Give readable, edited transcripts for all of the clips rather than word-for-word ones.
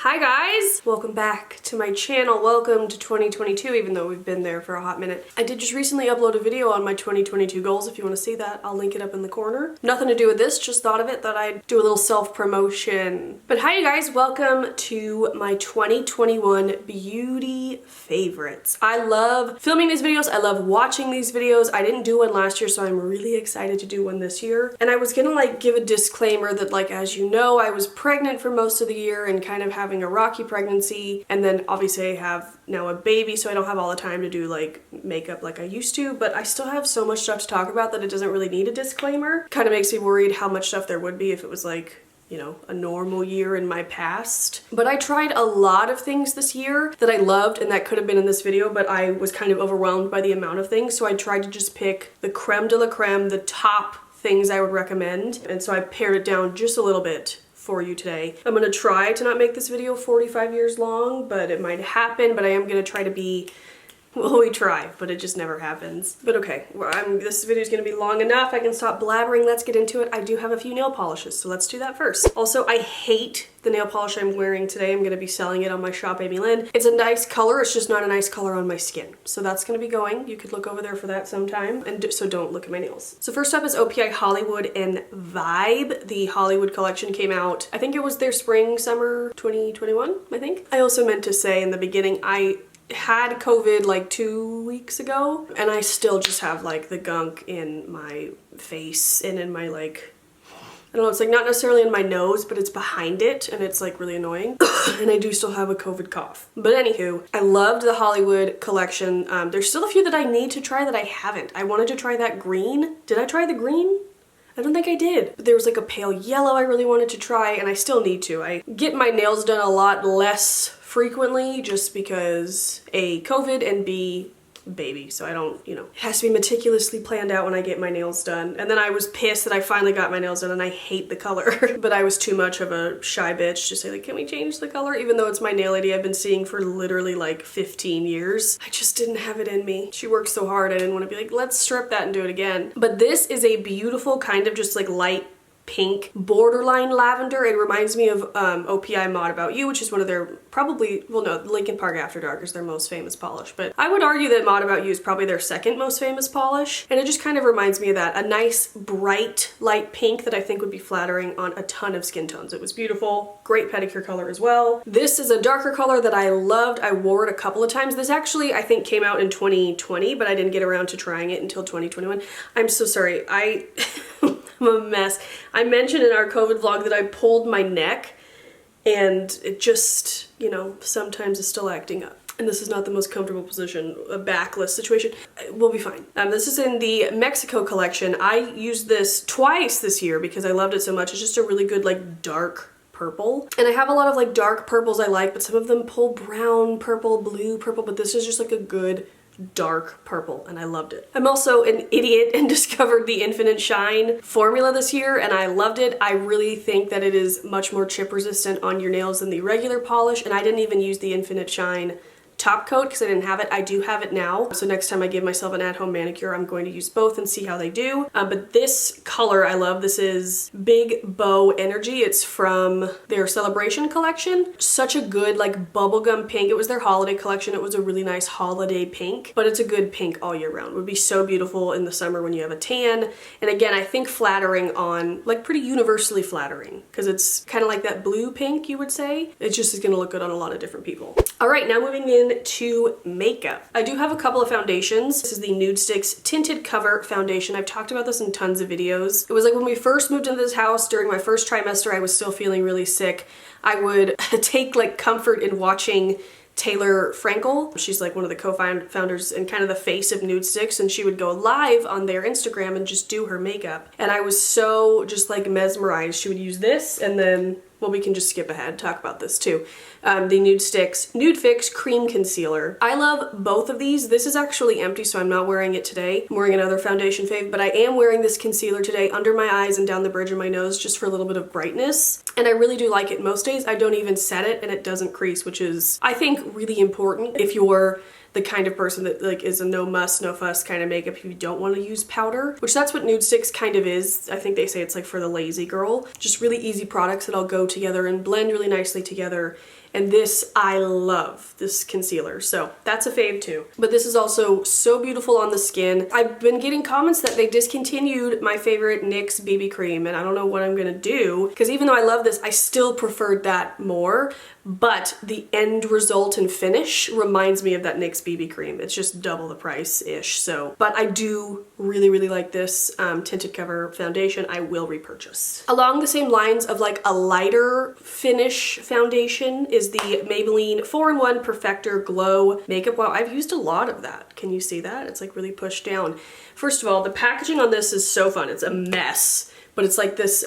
Hi guys! Welcome back to my channel. Welcome to 2022, even though we've been there for a hot minute. I did just recently upload a video on my 2022 goals. If you want to see that, I'll link it up in the corner. Nothing to do with this, just thought of it that I'd do a little self-promotion. But hi you guys, welcome to my 2021 beauty favorites. I love filming these videos. I love watching these videos. I didn't do one last year, so I'm really excited to do one this year. And I was gonna give a disclaimer that as you know, I was pregnant for most of the year and kind of having a rocky pregnancy, and then obviously I have now a baby, so I don't have all the time to do makeup like I used to, but I still have so much stuff to talk about that it doesn't really need a disclaimer. Kind of makes me worried how much stuff there would be if it was you know, a normal year in my past. But I tried a lot of things this year that I loved and that could have been in this video, but I was kind of overwhelmed by the amount of things, so I tried to just pick the creme de la creme, the top things I would recommend, and so I pared it down just a little bit for you today. I'm gonna try to not make this video 45 years long, but it might happen, but I am gonna try to be, well, we try, but it just never happens. But okay, this video is gonna be long enough. I can stop blabbering, let's get into it. I do have a few nail polishes, so let's do that first. Also, I hate the nail polish I'm wearing today. I'm gonna be selling it on my shop, Lynn. It's a nice color, it's just not a nice color on my skin. So that's gonna be going. You could look over there for that sometime, and so don't look at my nails. So first up is OPI Hollywood and Vibe. The Hollywood collection came out, I think it was their spring, summer 2021, I think. I also meant to say in the beginning, I had COVID 2 weeks ago, and I still just have the gunk in my face and in my I don't know, it's not necessarily in my nose, but it's behind it, and it's really annoying. And I do still have a COVID cough. But anywho, I loved the Hollywood collection. There's still a few that I need to try that I haven't. I wanted to try that green. Did I try the green? I don't think I did. But there was a pale yellow I really wanted to try, and I still need to. I get my nails done a lot less frequently just because A, COVID, and B, baby, so I don't, it has to be meticulously planned out when I get my nails done. And then I was pissed that I finally got my nails done and I hate the color. But I was too much of a shy bitch to say can we change the color? Even though it's my nail lady I've been seeing for literally 15 years. I just didn't have it in me. She worked so hard I didn't want to be let's strip that and do it again. But this is a beautiful kind of just light pink borderline lavender. It reminds me of OPI Mod About You, which is one of their Lincoln Park After Dark is their most famous polish, but I would argue that Mod About You is probably their second most famous polish, and it just kind of reminds me of that. A nice bright light pink that I think would be flattering on a ton of skin tones. It was beautiful, great pedicure color as well. This is a darker color that I loved. I wore it a couple of times. This actually I think came out in 2020, but I didn't get around to trying it until 2021. I'm so sorry. I'm a mess. I mentioned in our COVID vlog that I pulled my neck, and it just, sometimes is still acting up. And this is not the most comfortable position, a backless situation. We'll be fine. This is in the Mexico collection. I used this twice this year because I loved it so much. It's just a really good dark purple. And I have a lot of dark purples I like, but some of them pull brown purple, blue purple, but this is just a good dark purple, and I loved it. I'm also an idiot and discovered the Infinite Shine formula this year, and I loved it. I really think that it is much more chip resistant on your nails than the regular polish, and I didn't even use the Infinite Shine top coat because I didn't have it. I do have it now, so next time I give myself an at-home manicure, I'm going to use both and see how they do. But this color I love. This is Big Bow Energy. It's from their Celebration collection. Such a good bubblegum pink. It was their holiday collection. It was a really nice holiday pink, but it's a good pink all year round. It would be so beautiful in the summer when you have a tan. And again, I think flattering on, pretty universally flattering, because it's kind of like that blue pink, you would say. It just is going to look good on a lot of different people. All right, now moving in to makeup. I do have a couple of foundations. This is the Nude Sticks Tinted Cover Foundation. I've talked about this in tons of videos. It was when we first moved into this house during my first trimester, I was still feeling really sick. I would take comfort in watching Taylor Frankel. She's one of the co-founders and kind of the face of Nude Sticks, and she would go live on their Instagram and just do her makeup. And I was so just mesmerized. She would use this, and then, well, we can just skip ahead, talk about this too. The Nude Sticks Nude Fix Cream Concealer. I love both of these. This is actually empty, so I'm not wearing it today. I'm wearing another foundation fave, but I am wearing this concealer today under my eyes and down the bridge of my nose just for a little bit of brightness. And I really do like it. Most days I don't even set it and it doesn't crease, which is, I think, really important if you're the kind of person that is a no muss, no fuss kind of makeup if you don't want to use powder, which that's what Nude Sticks kind of is. I think they say it's for the lazy girl. Just really easy products that all go together and blend really nicely together And this, I love this concealer. So that's a fave too. But this is also so beautiful on the skin. I've been getting comments that they discontinued my favorite NYX BB cream, and I don't know what I'm gonna do, because even though I love this, I still preferred that more. But the end result and finish reminds me of that NYX BB cream. It's just double the price-ish, so. But I do really, really like this tinted cover foundation. I will repurchase. Along the same lines of like a lighter finish foundation is the Maybelline 4-in-1 Perfector Glow Makeup. Wow, I've used a lot of that. Can you see that? It's like really pushed down. First of all, the packaging on this is so fun. It's a mess. But it's like this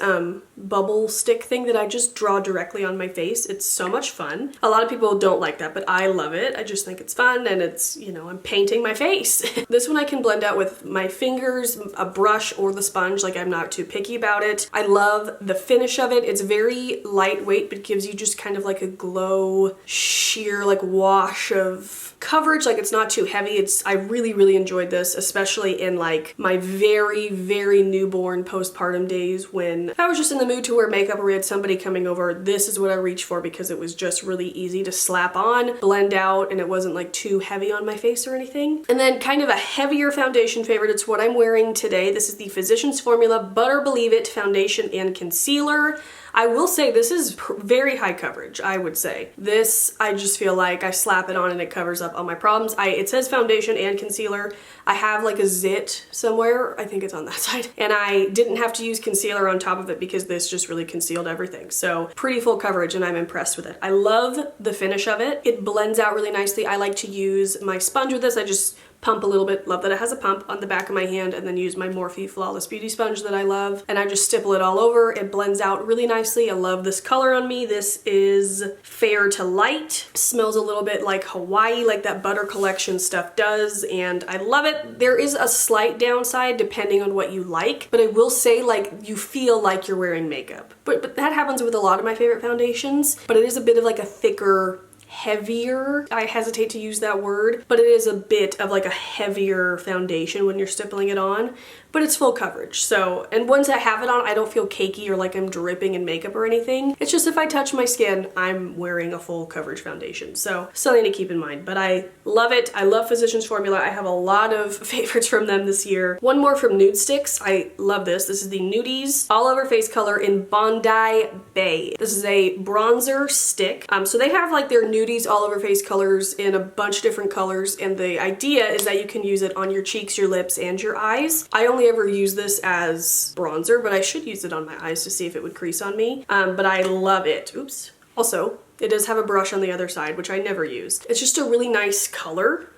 bubble stick thing that I just draw directly on my face. It's so much fun. A lot of people don't like that, but I love it. I just think it's fun, and it's, you know, I'm painting my face. This one I can blend out with my fingers, a brush, or the sponge. Like, I'm not too picky about it. I love the finish of it. It's very lightweight, but gives you just kind of like a glow, sheer, like wash of coverage. Like, it's not too heavy. I really, really enjoyed this, especially in like my very, very newborn postpartum days when I was just in the mood to wear makeup or we had somebody coming over. This is what I reached for because it was just really easy to slap on, blend out, and it wasn't like too heavy on my face or anything. And then kind of a heavier foundation favorite, it's what I'm wearing today. This is the Physicians Formula Butter Believe It Foundation and Concealer. I will say this is very high coverage, I would say. This, I just feel like I slap it on and it covers up all my problems. It says foundation and concealer. I have like a zit somewhere, I think it's on that side, and I didn't have to use concealer on top of it because this just really concealed everything. So pretty full coverage, and I'm impressed with it. I love the finish of it. It blends out really nicely. I like to use my sponge with this. I just pump a little bit, love that it has a pump on the back of my hand, and then use my Morphe Flawless Beauty Sponge that I love, and I just stipple it all over. It blends out really nicely. I love this color on me. This is fair to light. Smells a little bit like Hawaii, like that Butter Collection stuff does, and I love it. There is a slight downside depending on what you like, but I will say, like, you feel like you're wearing makeup. But that happens with a lot of my favorite foundations, but it is a bit of like a thicker, heavier, I hesitate to use that word, but it is a bit of like a heavier foundation when you're stippling it on, but it's full coverage. So, and once I have it on, I don't feel cakey or like I'm dripping in makeup or anything. It's just if I touch my skin, I'm wearing a full coverage foundation. So something to keep in mind, but I love it. I love Physicians Formula. I have a lot of favorites from them this year. One more from Nude Sticks. I love this. This is the Nudies All Over Face Color in Bondi Bay. This is a bronzer stick. So they have like their Nudies All Over Face colors in a bunch of different colors, and the idea is that you can use it on your cheeks, your lips, and your eyes. I only ever use this as bronzer, but I should use it on my eyes to see if it would crease on me. But I love it. Oops. Also, it does have a brush on the other side, which I never used. It's just a really nice color.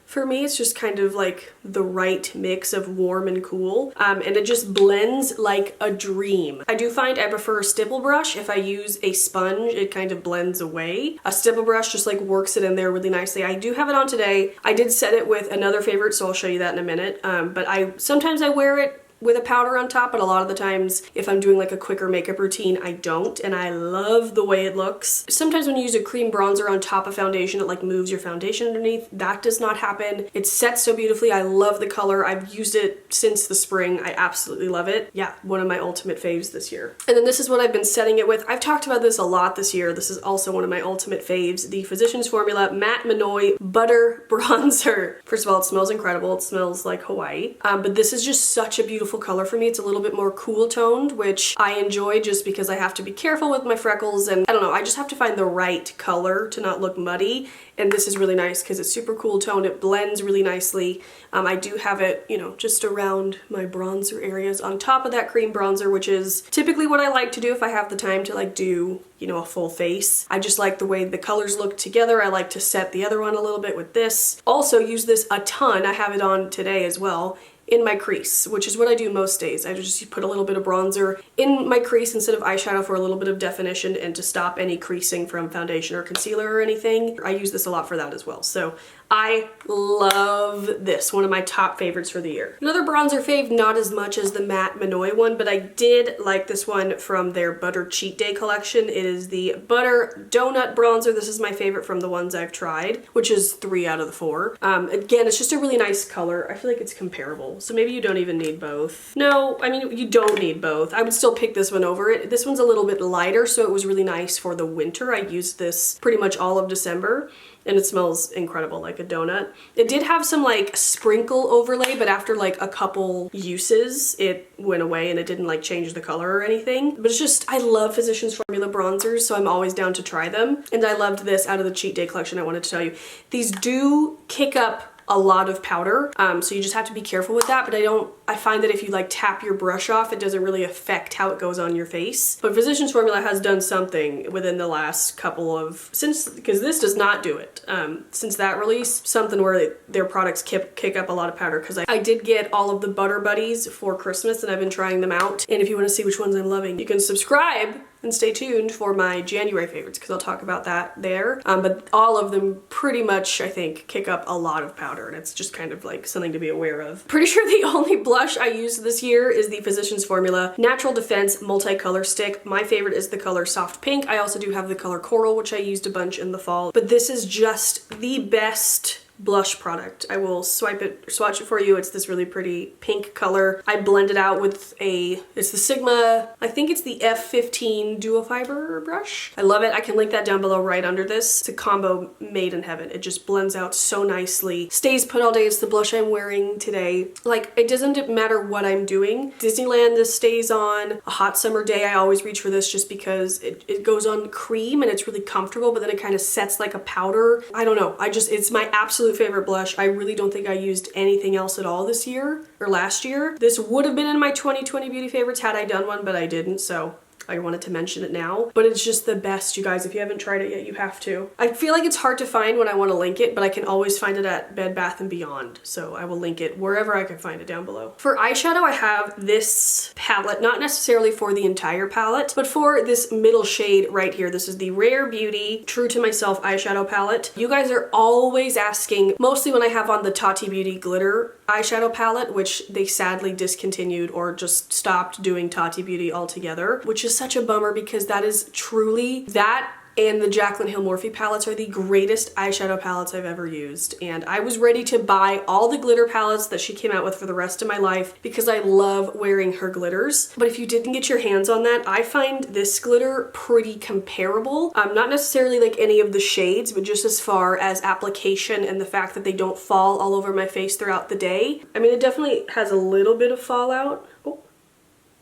For me, it's just kind of like the right mix of warm and cool, and it just blends like a dream. I do find I prefer a stipple brush. If I use a sponge, it kind of blends away. A stipple brush just like works it in there really nicely. I do have it on today. I did set it with another favorite, so I'll show you that in a minute, but sometimes I wear it with a powder on top, but a lot of the times if I'm doing like a quicker makeup routine, I don't, and I love the way it looks. Sometimes when you use a cream bronzer on top of foundation, it like moves your foundation underneath. That does not happen. It sets so beautifully. I love the color. I've used it since the spring. I absolutely love it. Yeah, one of my ultimate faves this year. And then this is what I've been setting it with. I've talked about this a lot this year. This is also one of my ultimate faves, the Physicians Formula Matte Minoy Butter Bronzer. First of all, it smells incredible. It smells like Hawaii, but this is just such a beautiful color for me. It's a little bit more cool toned, which I enjoy just because I have to be careful with my freckles, and I don't know, I just have to find the right color to not look muddy, and this is really nice because it's super cool toned. It blends really nicely. I do have it, you know, just around my bronzer areas on top of that cream bronzer, which is typically what I like to do if I have the time to like do, you know, a full face. I just like the way the colors look together. I like to set the other one a little bit with this. Also use this a ton. I have it on today as well, in my crease, which is what I do most days. I just put a little bit of bronzer in my crease instead of eyeshadow for a little bit of definition and to stop any creasing from foundation or concealer or anything. I use this a lot for that as well. So I love this, one of my top favorites for the year. Another bronzer fave, not as much as the Matte Minoy one, but I did like this one from their Butter Cheat Day collection. It is the Butter Donut Bronzer. This is my favorite from the ones I've tried, which is 3 out of the 4. Again, it's just a really nice color. I feel like it's comparable. So maybe you don't even need both. No, I mean, you don't need both. I would still pick this one over it. This one's a little bit lighter, so it was really nice for the winter. I used this pretty much all of December. And it smells incredible, like a donut. It did have some like sprinkle overlay, but after like a couple uses, it went away and it didn't like change the color or anything. But it's just, I love Physicians Formula bronzers, so I'm always down to try them. And I loved this out of the Cheat Day collection, I wanted to tell you. These do kick up a lot of powder, so you just have to be careful with that, but I find that if you like tap your brush off, it doesn't really affect how it goes on your face. But Physicians Formula has done something within the last couple of, because this does not do it, since that release, something where their products kick up a lot of powder, because I did get all of the Butter Buddies for Christmas and I've been trying them out, and if you want to see which ones I'm loving, you can subscribe and stay tuned for my January favorites, because I'll talk about that there. But all of them pretty much, I think, kick up a lot of powder, and it's just kind of like something to be aware of. Pretty sure the only blush I used this year is the Physicians Formula Natural Defense Multicolor Stick. My favorite is the color Soft Pink. I also do have the color Coral, which I used a bunch in the fall. But this is just the best blush product. I will swatch it for you. It's this really pretty pink color. I blend it out with it's the Sigma, I think it's the F15 dual fiber brush. I love it. I can link that down below right under this. It's a combo made in heaven. It just blends out so nicely. Stays put all day. It's the blush I'm wearing today. Like, it doesn't matter what I'm doing. Disneyland, this stays on. A hot summer day, I always reach for this just because it goes on cream and it's really comfortable, but then it kind of sets like a powder. I don't know. It's my absolute favorite blush. I really don't think I used anything else at all this year or last year. This would have been in my 2020 beauty favorites had I done one, but I didn't, so I wanted to mention it now. But it's just the best, you guys. If you haven't tried it yet, you have to. I feel like it's hard to find when I want to link it, but I can always find it at Bed Bath & Beyond, so I will link it wherever I can find it down below. For eyeshadow, I have this palette, not necessarily for the entire palette, but for this middle shade right here. This is the Rare Beauty True to Myself eyeshadow palette. You guys are always asking, mostly when I have on the Tati Beauty glitter eyeshadow palette, which they sadly discontinued or just stopped doing Tati Beauty altogether, which is such a bummer because that is truly, that and the Jaclyn Hill Morphe palettes are the greatest eyeshadow palettes I've ever used. And I was ready to buy all the glitter palettes that she came out with for the rest of my life because I love wearing her glitters. But if you didn't get your hands on that, I find this glitter pretty comparable. Not necessarily like any of the shades, but just as far as application and the fact that they don't fall all over my face throughout the day. I mean, it definitely has a little bit of fallout. Oh,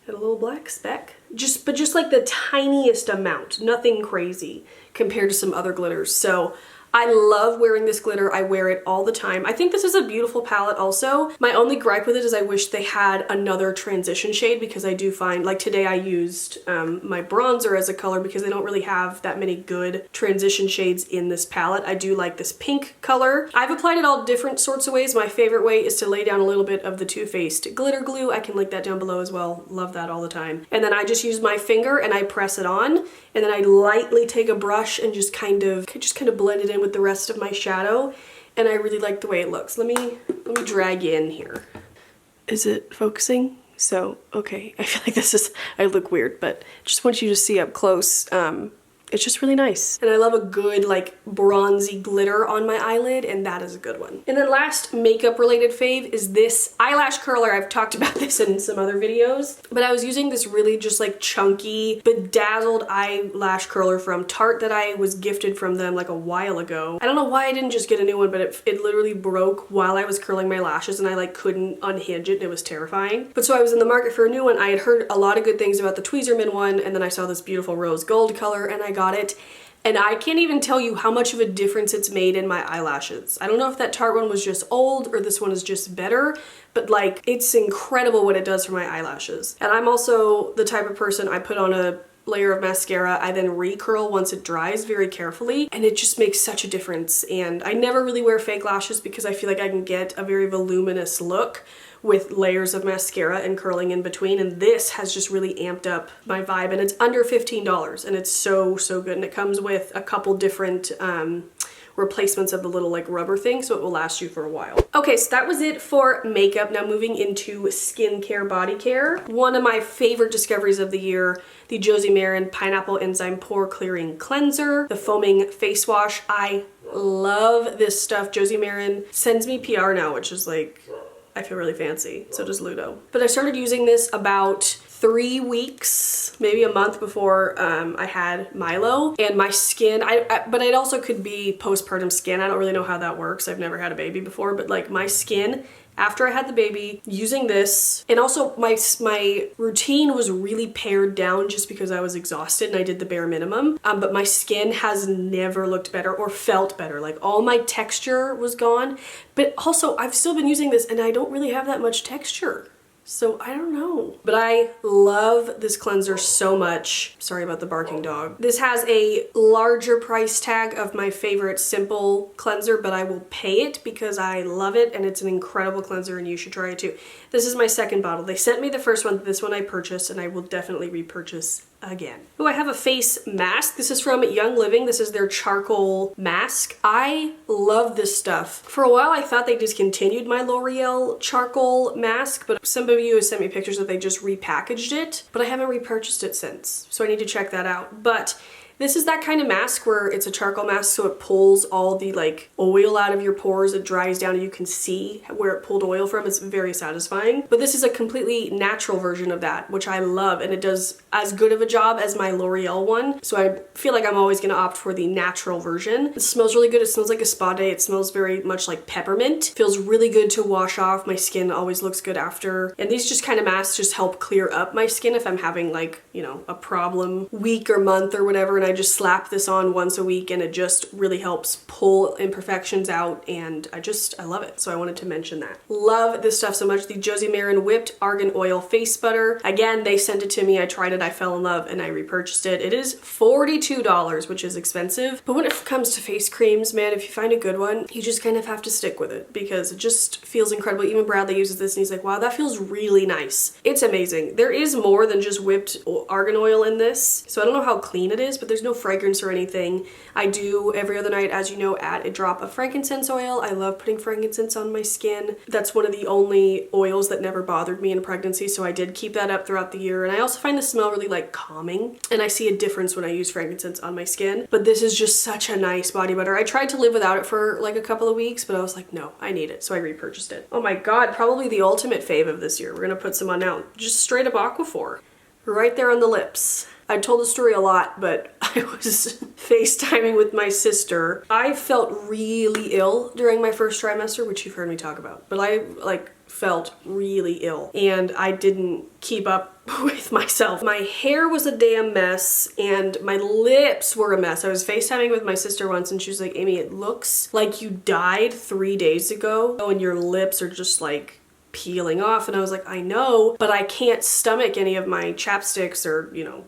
had a little black speck. But just like the tiniest amount, nothing crazy compared to some other glitters. So I love wearing this glitter. I wear it all the time. I think this is a beautiful palette also. My only gripe with it is I wish they had another transition shade because I do find, like today I used my bronzer as a color because they don't really have that many good transition shades in this palette. I do like this pink color. I've applied it all different sorts of ways. My favorite way is to lay down a little bit of the Too Faced glitter glue. I can link that down below as well. Love that all the time. And then I just use my finger and I press it on, and then I lightly take a brush and just kind of blend it in with the rest of my shadow, and I really like the way it looks. Let me drag you in here. Is it focusing? So, okay, I feel like I look weird, but just want you to see up close. It's just really nice. And I love a good like bronzy glitter on my eyelid, and that is a good one. And then last makeup related fave is this eyelash curler. I've talked about this in some other videos, but I was using this really just like chunky, bedazzled eyelash curler from Tarte that I was gifted from them like a while ago. I don't know why I didn't just get a new one, but it literally broke while I was curling my lashes and I like couldn't unhinge it and it was terrifying. But so I was in the market for a new one. I had heard a lot of good things about the Tweezerman one, and then I saw this beautiful rose gold color and I got it, and I can't even tell you how much of a difference it's made in my eyelashes. I don't know if that Tarte one was just old or this one is just better, but like it's incredible what it does for my eyelashes. And I'm also the type of person, I put on a layer of mascara, I then recurl once it dries very carefully, and it just makes such a difference. And I never really wear fake lashes because I feel like I can get a very voluminous look with layers of mascara and curling in between, and this has just really amped up my vibe, and it's under $15 and it's so good, and it comes with a couple different replacements of the little like rubber thing, so it will last you for a while. Okay, so that was it for makeup. Now moving into skincare, body care. One of my favorite discoveries of the year, the Josie Maran Pineapple Enzyme Pore Clearing Cleanser, the foaming face wash. I love this stuff. Josie Maran sends me PR now, which is like, I feel really fancy. So does Ludo. But I started using this about 3 weeks, maybe a month before I had Milo, and my skin, but it also could be postpartum skin. I don't really know how that works. I've never had a baby before, but like my skin after I had the baby, using this, and also my routine was really pared down just because I was exhausted and I did the bare minimum, but my skin has never looked better or felt better. Like all my texture was gone, but also I've still been using this and I don't really have that much texture. So I don't know, but I love this cleanser so much. Sorry about the barking dog. This has a larger price tag of my favorite simple cleanser, but I will pay it because I love it and it's an incredible cleanser and you should try it too. This is my second bottle. They sent me the first one. This one I purchased and I will definitely repurchase again. Oh, I have a face mask. This is from Young Living. This is their charcoal mask. I love this stuff. For a while I thought they discontinued my L'Oreal charcoal mask, but some of you have sent me pictures that they just repackaged it, but I haven't repurchased it since, so I need to check that out. But this is that kind of mask where it's a charcoal mask, so it pulls all the like oil out of your pores. It dries down and you can see where it pulled oil from. It's very satisfying. But this is a completely natural version of that, which I love, and it does as good of a job as my L'Oreal one. So I feel like I'm always gonna opt for the natural version. It smells really good. It smells like a spa day. It smells very much like peppermint. It feels really good to wash off. My skin always looks good after. And these just kind of masks just help clear up my skin if I'm having like, you know, a problem week or month or whatever, and I just slap this on once a week and it just really helps pull imperfections out, and I love it. So I wanted to mention that. Love this stuff so much. The Josie Maran Whipped Argan Oil Face Butter. Again, they sent it to me. I tried it, I fell in love, and I repurchased it. It is $42, which is expensive. But when it comes to face creams, man, if you find a good one, you just kind of have to stick with it because it just feels incredible. Even Bradley uses this and he's like, wow, that feels really nice. It's amazing. There is more than just whipped argan oil in this. So I don't know how clean it is, but there's no fragrance or anything. I do every other night, as you know, add a drop of frankincense oil. I love putting frankincense on my skin. That's one of the only oils that never bothered me in pregnancy, so I did keep that up throughout the year. And I also find the smell really like calming, and I see a difference when I use frankincense on my skin. But this is just such a nice body butter. I tried to live without it for like a couple of weeks, but I was like, no, I need it, so I repurchased it. Oh my god, probably the ultimate fave of this year. We're gonna put some on now. Just straight up Aquaphor. Right there on the lips. I told the story a lot, but I was FaceTiming with my sister. I felt really ill during my first trimester, which you've heard me talk about, but I like felt really ill and I didn't keep up with myself. My hair was a damn mess and my lips were a mess. I was FaceTiming with my sister once and she was like, Amy, it looks like you died 3 days ago and your lips are just like peeling off. And I was like, I know, but I can't stomach any of my chapsticks or, you know,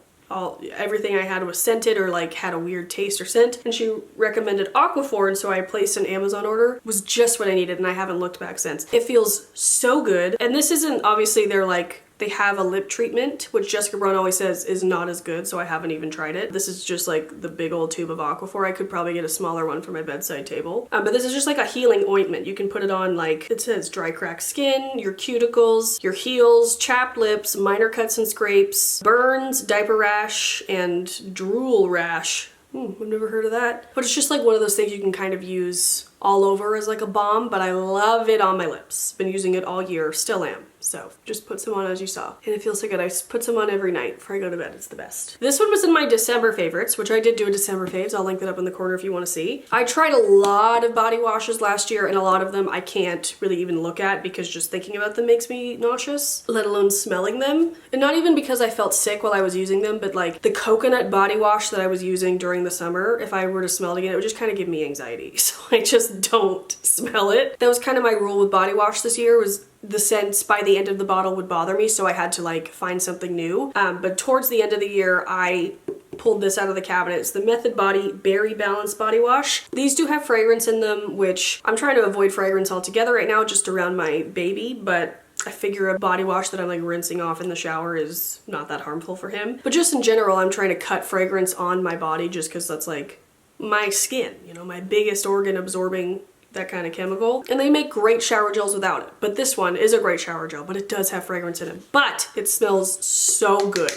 everything I had was scented or like had a weird taste or scent, and she recommended Aquaphor, and so I placed an Amazon order. It was just what I needed and I haven't looked back since. It feels so good, and this isn't, obviously they're like, they have a lip treatment, which Jessica Brown always says is not as good, so I haven't even tried it. This is just like the big old tube of Aquaphor. I could probably get a smaller one for my bedside table. But this is just like a healing ointment. You can put it on, like, it says dry cracked skin, your cuticles, your heels, chapped lips, minor cuts and scrapes, burns, diaper rash, and drool rash. I've never heard of that. But it's just like one of those things you can kind of use all over as like a balm, but I love it on my lips. Been using it all year, still am. So just put some on as you saw. And it feels so good. I put some on every night before I go to bed. It's the best. This one was in my December favorites, which I did do a December faves. I'll link that up in the corner if you want to see. I tried a lot of body washes last year, and a lot of them I can't really even look at because just thinking about them makes me nauseous, let alone smelling them. And not even because I felt sick while I was using them, but like the coconut body wash that I was using during the summer, if I were to smell it again, it would just kind of give me anxiety. So I just don't smell it. That was kind of my rule with body wash this year, was the scent by the end of the bottle would bother me, so I had to like find something new. But towards the end of the year, I pulled this out of the cabinet. It's the Method Body Berry Balance Body Wash. These do have fragrance in them, which I'm trying to avoid fragrance altogether right now, just around my baby, but I figure a body wash that I'm like rinsing off in the shower is not that harmful for him. But just in general, I'm trying to cut fragrance on my body just because that's like my skin, you know, my biggest organ absorbing that kind of chemical. And they make great shower gels without it. But this one is a great shower gel, but it does have fragrance in it. But it smells so good.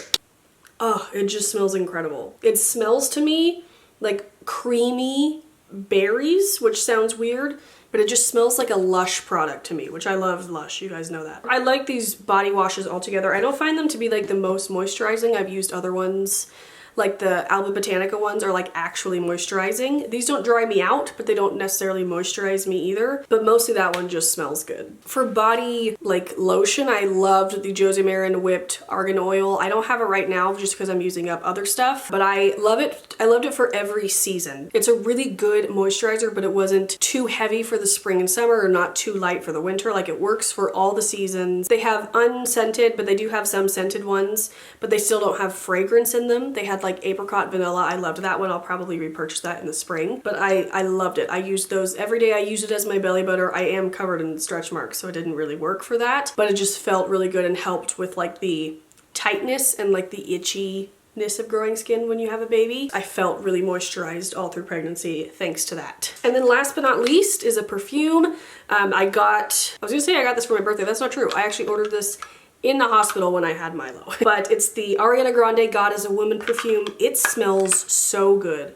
Oh, it just smells incredible. It smells to me like creamy berries, which sounds weird, but it just smells like a Lush product to me, which I love Lush, you guys know that. I like these body washes altogether. I don't find them to be like the most moisturizing. I've used other ones, like the Alba Botanica ones are like actually moisturizing. These don't dry me out, but they don't necessarily moisturize me either. But mostly that one just smells good. For body like lotion, I loved the Jose Marin Whipped Argan Oil. I don't have it right now just because I'm using up other stuff, but I love it. I loved it for every season. It's a really good moisturizer, but it wasn't too heavy for the spring and summer or not too light for the winter. Like it works for all the seasons. They have unscented, but they do have some scented ones, but they still don't have fragrance in them. They had like apricot vanilla. I loved that one. I'll probably repurchase that in the spring, but I loved it. I used those every day. I use it as my belly butter. I am covered in stretch marks, so it didn't really work for that, but it just felt really good and helped with like the tightness and like the itchiness of growing skin when you have a baby. I felt really moisturized all through pregnancy thanks to that. And then last but not least is a perfume. I was gonna say I got this for my birthday. That's not true. I actually ordered this in the hospital when I had Milo. But it's the Ariana Grande God is a Woman perfume. It smells so good.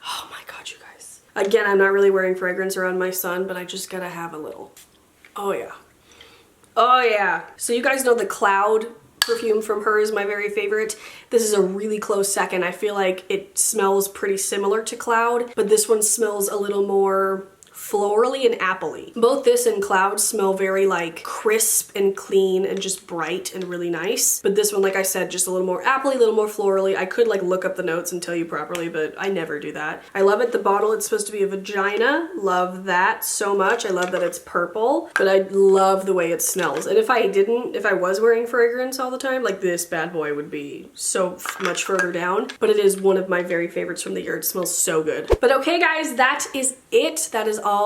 Oh my God, you guys. Again, I'm not really wearing fragrance around my son, but I just gotta have a little. Oh yeah. Oh yeah. So you guys know the Cloud perfume from her is my very favorite. This is a really close second. I feel like it smells pretty similar to Cloud, but this one smells a little more florally and appley. Both this and Cloud smell very like crisp and clean and just bright and really nice. But this one, like I said, just a little more appley, a little more florally. I could like look up the notes and tell you properly, but I never do that. I love it. The bottle, it's supposed to be a vagina. Love that so much. I love that it's purple, but I love the way it smells. And if I was wearing fragrance all the time, like this bad boy would be so much further down. But it is one of my very favorites from the year. It smells so good. But okay guys, that is it. That is all.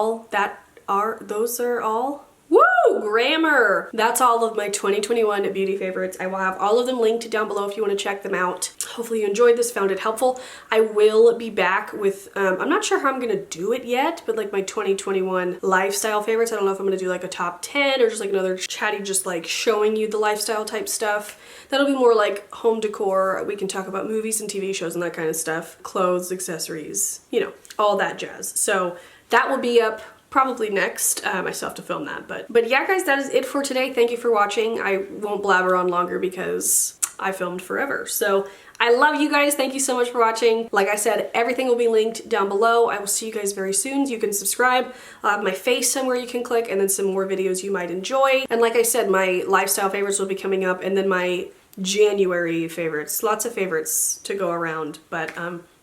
Those are all. Woo! Grammar! That's all of my 2021 beauty favorites. I will have all of them linked down below if you want to check them out. Hopefully you enjoyed this, found it helpful. I will be back with, I'm not sure how I'm gonna do it yet, but like my 2021 lifestyle favorites. I don't know if I'm gonna do like a top 10 or just like another chatty, just like showing you the lifestyle type stuff. That'll be more like home decor. We can talk about movies and TV shows and that kind of stuff. Clothes, accessories, you know, all that jazz. So that will be up probably next. I still have to film that, but yeah guys, that is it for today. Thank you for watching. I won't blabber on longer because I filmed forever. So I love you guys. Thank you so much for watching. Like I said, everything will be linked down below. I will see you guys very soon. You can subscribe. I'll have my face somewhere you can click and then some more videos you might enjoy. And like I said, my lifestyle favorites will be coming up and then my January favorites. Lots of favorites to go around. But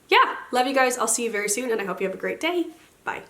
yeah, love you guys. I'll see you very soon and I hope you have a great day. Bye.